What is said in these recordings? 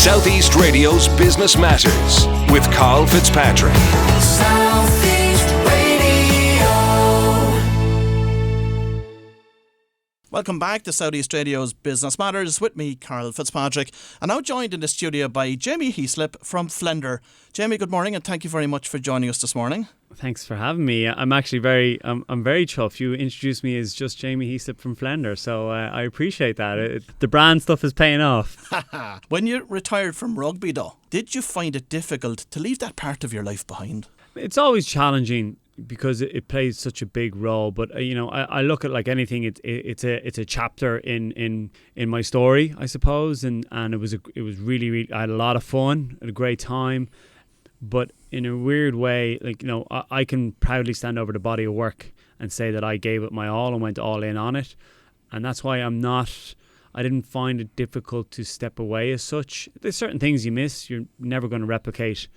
Southeast Radio's Business Matters with Karl Fitzpatrick. Southeast Radio. Welcome back to Southeast Radio's Business Matters with me, Karl Fitzpatrick. I'm now joined in the studio by Jamie Heaslip from Flender. Jamie, good morning and thank you very much for joining us this morning. Thanks for having me. I'm actually very chuffed. You introduced me as just Jamie Heaslip from Flender, so I appreciate that. The brand stuff is paying off. When you retired from rugby though, did you find it difficult to leave that part of your life behind? It's always challenging because it plays such a big role. But I look at like anything. It's a chapter in my story, I suppose. And it was really I had a lot of fun, had a great time. But in a weird way, I can proudly stand over the body of work and say that I gave it my all and went all in on it. And that's why I didn't find it difficult to step away as such. There's certain things you miss. You're never going to replicate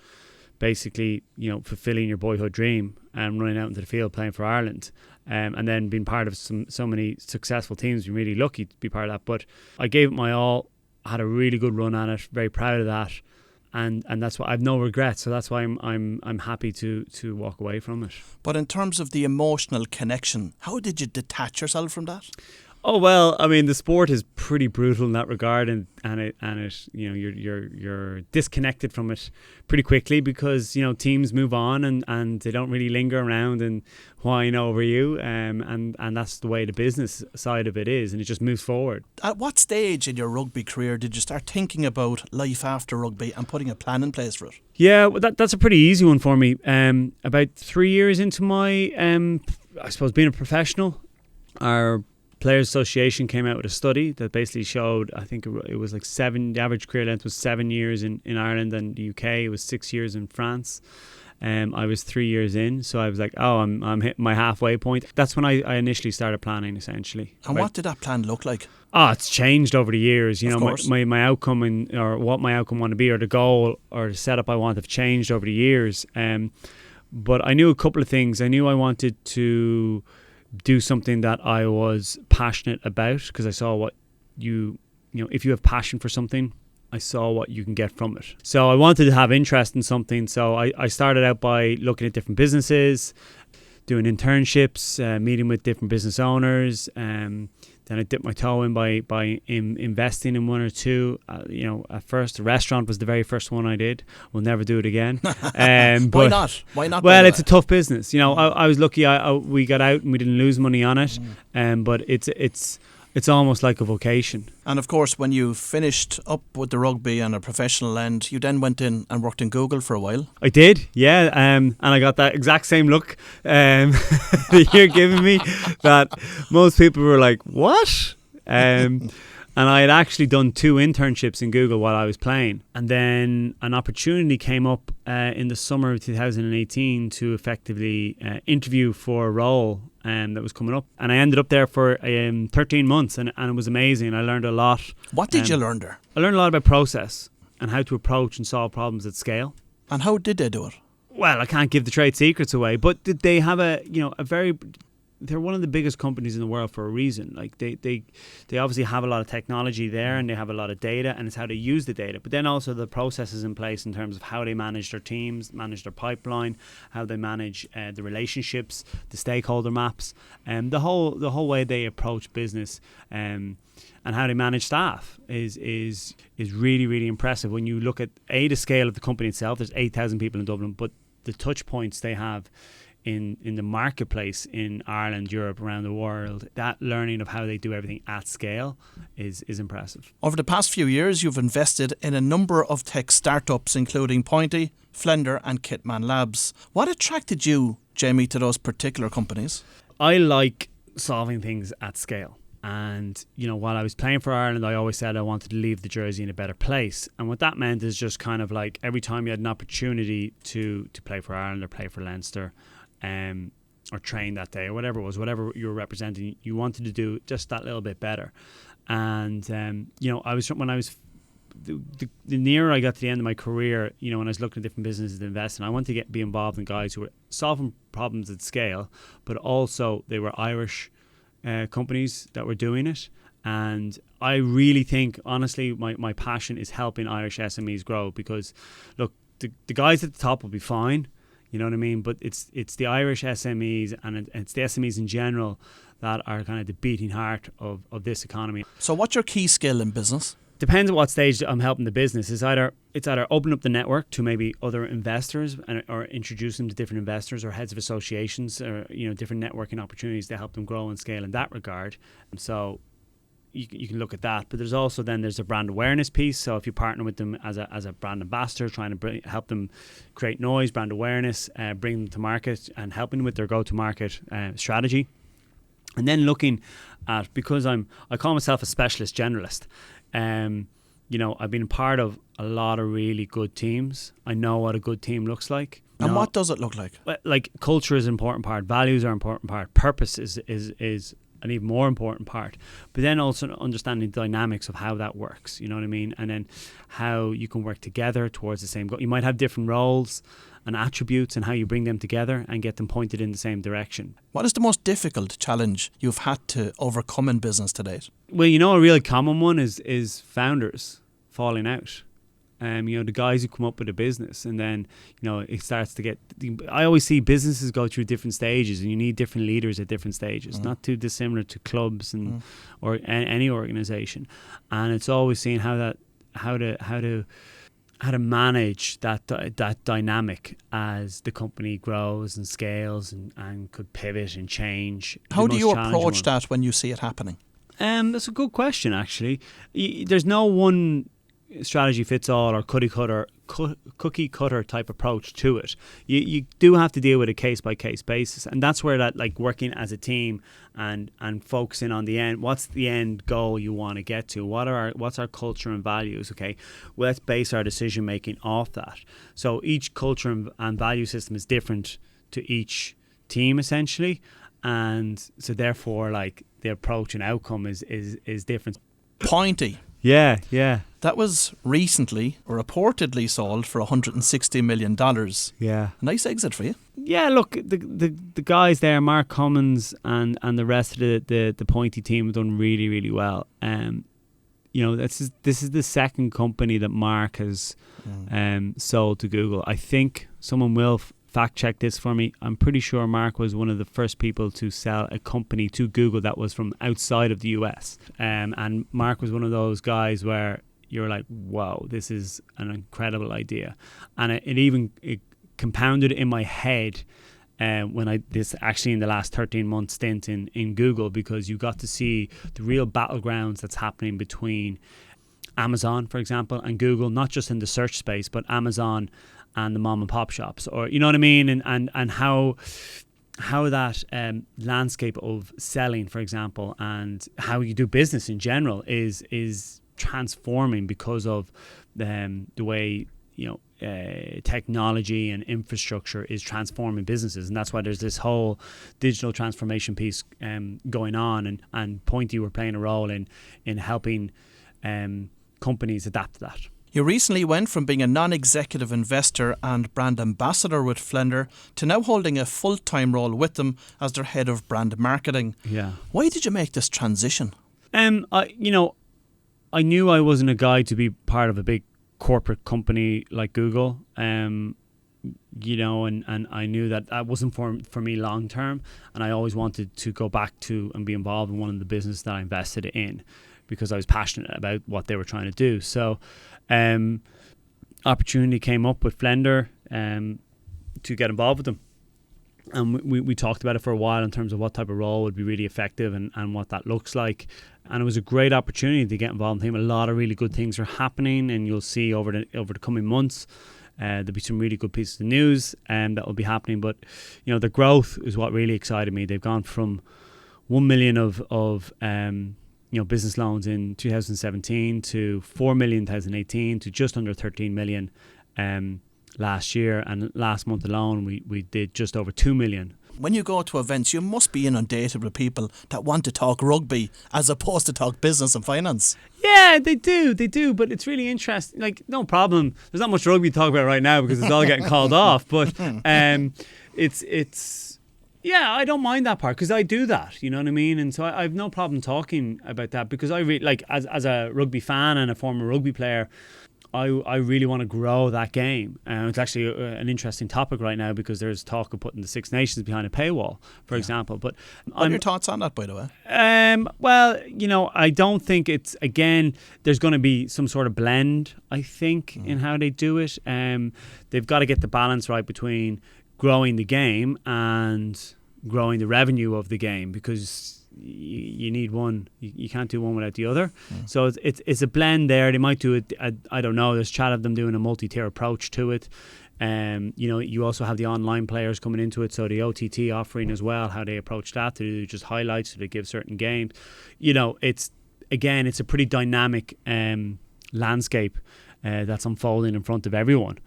basically, fulfilling your boyhood dream and running out into the field playing for Ireland. And then being part of so many successful teams. You're really lucky to be part of that. But I gave it my all. I had a really good run at it. Very proud of that. And that's why I've no regrets. So that's why I'm happy to walk away from it. But in terms of the emotional connection, how did you detach yourself from that? Oh well, I mean the sport is pretty brutal in that regard, and it you're disconnected from it pretty quickly because teams move on and they don't really linger around and whine over you, and that's the way the business side of it is, and it just moves forward. At what stage in your rugby career did you start thinking about life after rugby and putting a plan in place for it? Yeah, well, that's a pretty easy one for me. About 3 years into my I suppose being a professional, our Players Association came out with a study that basically showed, I think it was like the average career length was 7 years in Ireland and the UK. It was 6 years in France. I was 3 years in, so I was like, I'm hitting my halfway point. That's when I initially started planning, essentially. And what did that plan look like? It's changed over the years. Of course. My outcome or what my outcome want to be, or the goal or the setup I want have changed over the years. But I knew a couple of things. I knew I wanted to do something that I was passionate about because I saw what if you have passion for something, I saw what you can get from it. So I wanted to have interest in something. So I started out by looking at different businesses, doing internships, meeting with different business owners. Then I dipped my toe in by investing in one or two. At first, the restaurant was the very first one I did. We'll never do it again. Why not? Why not? Well, it's a tough business. I was lucky. We got out and we didn't lose money on it. But it's almost like a vocation. And of course, when you finished up with the rugby on a professional end, you then went in and worked in Google for a while. I did, yeah. And I got that exact same look that you're giving me, that most people were like, what? And I had actually done 2 internships in Google while I was playing. And then an opportunity came up in the summer of 2018 to effectively interview for a role that was coming up. And I ended up there for 13 months and it was amazing. I learned a lot. What did you learn there? I learned a lot about process and how to approach and solve problems at scale. And how did they do it? Well, I can't give the trade secrets away, but they have they're one of the biggest companies in the world for a reason. Like they obviously have a lot of technology there and they have a lot of data, and it's how they use the data. But then also the processes in place in terms of how they manage their teams, manage their pipeline, how they manage the relationships, the stakeholder maps, and the whole way they approach business, and how they manage staff is really, really impressive. When you look at the scale of the company itself, there's 8,000 people in Dublin, but the touch points they have in the marketplace in Ireland, Europe, around the world, that learning of how they do everything at scale is impressive. Over the past few years, you've invested in a number of tech startups, including Pointy, Flender and Kitman Labs. What attracted you, Jamie, to those particular companies? I like solving things at scale. And, while I was playing for Ireland, I always said I wanted to leave the jersey in a better place. And what that meant is just kind of like every time you had an opportunity to play for Ireland or play for Leinster, or train that day or whatever it was, whatever you were representing, you wanted to do just that little bit better. And the nearer I got to the end of my career, when I was looking at different businesses to invest in, I wanted to be involved in guys who were solving problems at scale, but also they were Irish companies that were doing it, And I really think, honestly, my passion is helping Irish SMEs grow, because, look, the guys at the top will be fine, you know what I mean? But it's the Irish SMEs and it's the SMEs in general that are kind of the beating heart of this economy. So what's your key skill in business? Depends at what stage I'm helping the business. It's either open up the network to maybe other investors, or introduce them to different investors or heads of associations, or different networking opportunities to help them grow and scale in that regard. And so you can look at that. But there's also there's a brand awareness piece. So if you partner with them as a brand ambassador, trying to help them create noise, brand awareness, bring them to market, and helping with their go-to-market strategy. And then looking at, because I call myself a specialist generalist. I've been part of a lot of really good teams. I know what a good team looks like. And what does it look like? Like, culture is an important part, values are an important part, purpose is an even more important part. But then also understanding the dynamics of how that works, you know what I mean? And then how you can work together towards the same goal. You might have different roles and attributes, and how you bring them together and get them pointed in the same direction. What is the most difficult challenge you've had to overcome in business to date? Well, a really common one is founders falling out. The guys who come up with a business, and then it starts to get. I always see businesses go through different stages, and you need different leaders at different stages. Not too dissimilar to clubs or any organization. And it's always seeing how to manage that dynamic as the company grows and scales and could pivot and change. How do you approach that when you see it happening? That's a good question, actually. There's no one strategy fits all or cookie cutter type approach to it. You do have to deal with a case by case basis, and that's where that, like, working as a team and focusing on the end. What's the end goal you want to get to? What's our culture and values? Okay, well, let's base our decision making off that. So each culture and value system is different to each team, essentially, and so therefore, like, the approach and outcome is different. Pointy. Yeah. That was recently or reportedly sold for $160 million. Yeah. A nice exit for you. Yeah, look, the guys there, Mark Cummins and the rest of the Pointy team have done really, really well. This is the second company that Mark has sold to Google. I think someone will fact check this for me. I'm pretty sure Mark was one of the first people to sell a company to Google that was from outside of the US. And Mark was one of those guys where you're like, wow, this is an incredible idea. And it compounded in my head this actually in the last 13 month stint in Google, because you got to see the real battlegrounds that's happening between Amazon, for example, and Google, not just in the search space, but Amazon and the mom and pop shops, or you know what I mean, and how that landscape of selling, for example, and how you do business in general is transforming because of the way technology and infrastructure is transforming businesses. And that's why there's this whole digital transformation piece going on, and Pointy were playing a role in helping companies adapt to that. You recently went from being a non-executive investor and brand ambassador with Flender to now holding a full-time role with them as their head of brand marketing. Yeah. Why did you make this transition? I knew I wasn't a guy to be part of a big corporate company like Google. And I knew that wasn't for me long term, and I always wanted to go back to and be involved in one of the business that I invested in, because I was passionate about what they were trying to do. So opportunity came up with Flender to get involved with them. And we talked about it for a while in terms of what type of role would be really effective and what that looks like. And it was a great opportunity to get involved in the team. A lot of really good things are happening, and you'll see over the coming months there'll be some really good pieces of news that will be happening. But the growth is what really excited me. They've gone from 1 million of business loans in 2017 to 4 million in 2018 to just under 13 million last year, and last month alone we did just over 2 million. When you go to events, you must be inundated with people that want to talk rugby as opposed to talk business and finance. Yeah, they do, but it's really interesting. Like, no problem. There's not much rugby to talk about right now because it's all getting called off, but it's Yeah, I don't mind that part because I do that, you know what I mean? And so I have no problem talking about that because I really, like, as a rugby fan and a former rugby player, I really want to grow that game. It's actually an interesting topic right now because there's talk of putting the Six Nations behind a paywall, for example. But What are your thoughts on that, by the way? Well, I don't think it's, again, there's going to be some sort of blend, I think, in how they do it. They've got to get the balance right between growing the game and growing the revenue of the game because you need one. You can't do one without the other. So it's a blend there. They might do it. I don't know. There's chat of them doing a multi-tier approach to it. You also have the online players coming into it. So the OTT offering as well, how they approach that. Do they just highlights? Do they give certain games? It's a pretty dynamic landscape that's unfolding in front of everyone.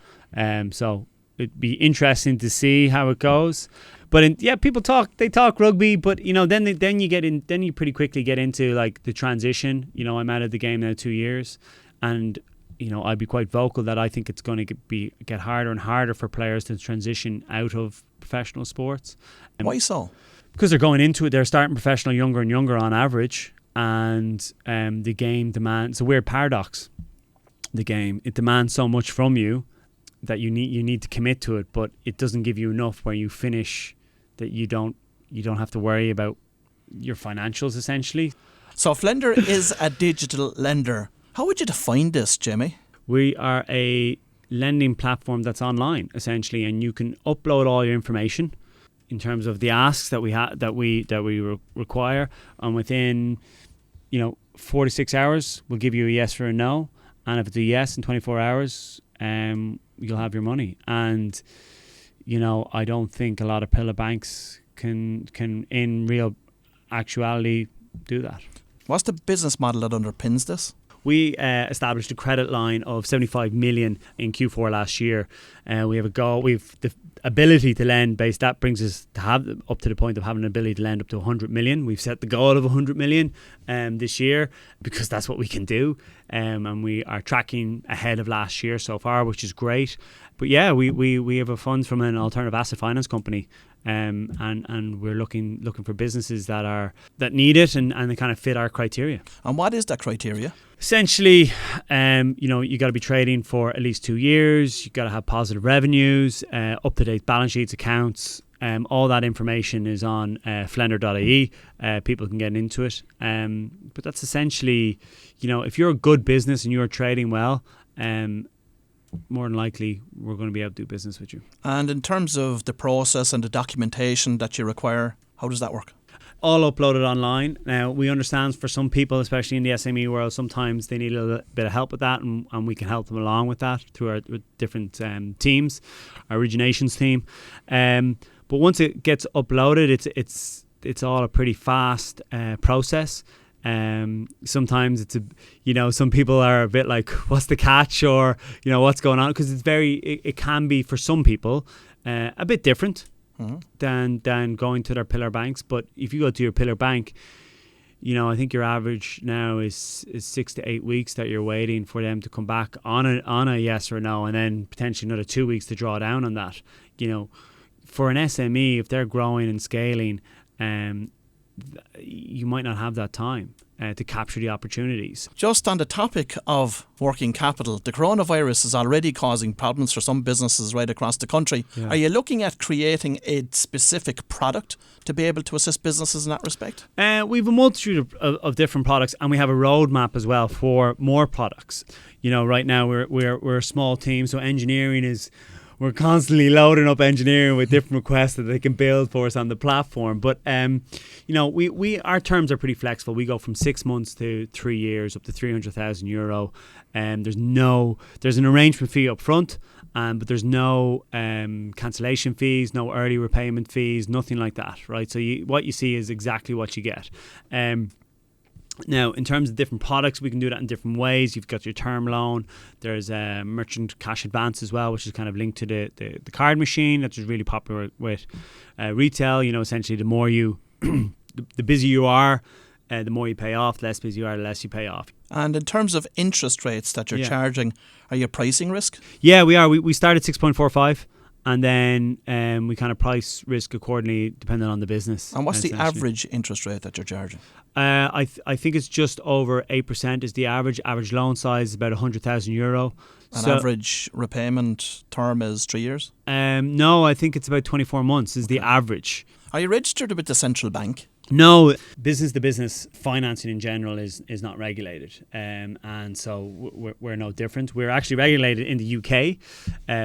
So it'd be interesting to see how it goes. But people talk rugby, but then you pretty quickly get into like the transition. I'm out of the game now 2 years, and I'd be quite vocal that I think it's going to get harder and harder for players to transition out of professional sports. Why so? Because they're going into it, they're starting professional younger and younger on average, and the game demands. It's a weird paradox. The game, it demands so much from you that you need to commit to it, but it doesn't give you enough where you finish that you don't have to worry about your financials essentially. So Flender is a digital lender. How would you define this, Jamie? We are a lending platform that's online essentially, and you can upload all your information in terms of the asks that we require, and within 4 to 6 hours we'll give you a yes or a no, and if it's a yes in 24 hours you'll have your money. And I don't think a lot of pillar banks can in real actuality do that. What's the business model that underpins this? We established a credit line of 75 million in Q4 last year. We have a goal. We've the ability to lend base. That brings us to have up to the point of having an ability to lend up to 100 million. We've set the goal of 100 million this year because that's what we can do. And we are tracking ahead of last year so far, which is great. But yeah, we have a funds from an alternative asset finance company. And we're looking for businesses that need it and they kind of fit our criteria. And what is that criteria? Essentially, you got to be trading for at least 2 years. You got to have positive revenues, up-to-date balance sheets, accounts. All that information is on Flender.ie. People can get into it. But that's essentially, if you're a good business and you're trading well, more than likely we're going to be able to do business with you. And in terms of the process and the documentation that you require, how does that work? All uploaded online. Now, we understand for some people, especially in the SME world, sometimes they need a little bit of help with that, and we can help them along with that through our different teams, our originations team. But once it gets uploaded, it's all a pretty fast process. Sometimes it's some people are a bit like, what's the catch, or what's going on, because it can be for some people a bit different than going to their pillar banks. But if you go to your pillar bank, I think your average now is 6 to 8 weeks that you're waiting for them to come back on a yes or no, and then potentially another 2 weeks to draw down on that. For an SME, if they're growing and scaling, you might not have that time to capture the opportunities. Just on the topic of working capital, the coronavirus is already causing problems for some businesses right across the country. Yeah. Are you looking at creating a specific product to be able to assist businesses in that respect? We have a multitude of different products, and we have a roadmap as well for more products. Right now we're a small team, so engineering is. We're constantly loading up engineering with different requests that they can build for us on the platform. But we our terms are pretty flexible. We go from 6 months to 3 years, up to €300,000. There's an arrangement fee up front, but there's no cancellation fees, no early repayment fees, nothing like that, right? So what you see is exactly what you get. Now, in terms of different products, we can do that in different ways. You've got your term loan. There's a merchant cash advance as well, which is kind of linked to the card machine. That's really popular with retail. Essentially, the more the busier you are, the more you pay off. The less busy you are, the less you pay off. And in terms of interest rates that you're charging, are you pricing risk? Yeah, we are. We start at 6.45. and then we kind of price risk accordingly depending on the business. And what's the essentially. average interest rate that you're charging? I think it's just over 8% is the average. Average loan size is about €100,000. Average repayment term is 3 years? No, I think it's about 24 months is the average. Are you registered with the central bank? No, business-to-business financing in general is not regulated, and so we're no different. We're actually regulated in the UK,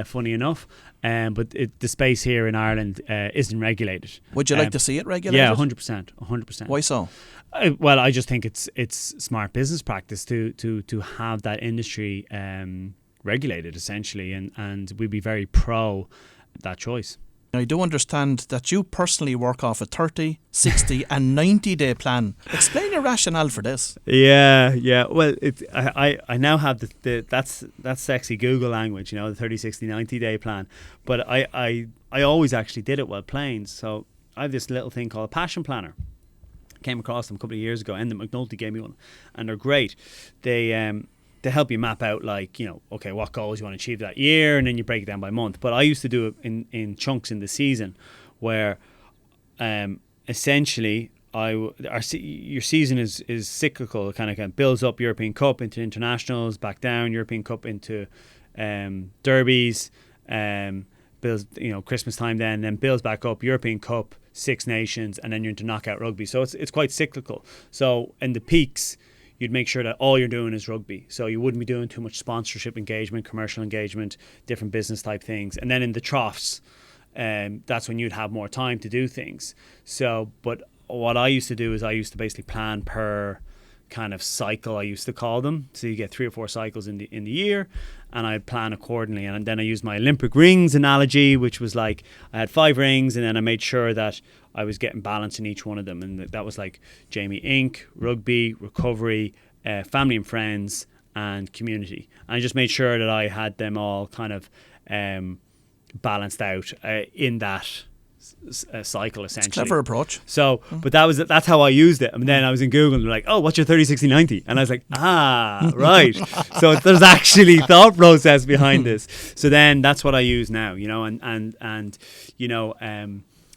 funny enough, but the space here in Ireland isn't regulated. Would you like to see it regulated? Yeah, 100%. Why so? Well, I just think it's smart business practice to have that industry regulated essentially, and we'd be very pro that choice. I do understand that you personally work off a 30, 60 and 90-day plan. Explain your rationale for this. Yeah. Well, I now have that's sexy Google language, the 30, 60, 90-day plan. But I always actually did it while playing. So I have this little thing called a passion planner. Came across them a couple of years ago, and the McNulty gave me one, and they're great. They help you map out okay, what goals you want to achieve that year, and then you break it down by month. But I used to do it in chunks in the season, where essentially your season is cyclical. It kind of builds up European Cup into internationals, back down European Cup into derbies, builds Christmas time, then builds back up European Cup, Six Nations, and then you're into knockout rugby. So it's quite cyclical. So in the peaks, you'd make sure that all you're doing is rugby. So you wouldn't be doing too much sponsorship engagement, commercial engagement, different business type things. And then in the troughs, that's when you'd have more time to do things. So, but what I used to do is I used to basically plan per kind of cycle, I used to call them. So you get 3 or 4 cycles in the year, and I'd plan accordingly. And then I used my Olympic rings analogy, which was like I had 5 rings, and then I made sure that I was getting balance in each one of them. And that was like Jamie Inc., rugby, recovery, family and friends, and community. And I just made sure that I had them all kind of balanced out in that cycle, essentially. It's a clever approach. So, but that's how I used it. And then I was in Google and they're like, oh, what's your 30, 60, 90? And I was like, right. So there's actually thought process behind this. So then that's what I use now,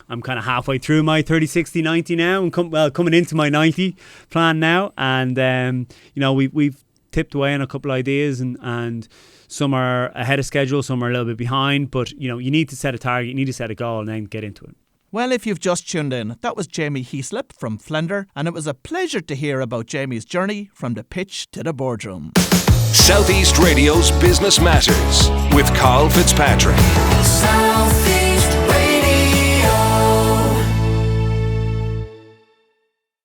I'm kind of halfway through my 30, 60, 90 now, and coming into my 90 plan now. And, we've tipped away on a couple of ideas, and some are ahead of schedule, some are a little bit behind. But, you need to set a target, you need to set a goal, and then get into it. Well, if you've just tuned in, that was Jamie Heaslip from Flender, and it was a pleasure to hear about Jamie's journey from the pitch to the boardroom. Southeast Radio's Business Matters with Karl Fitzpatrick. Southeast Radio.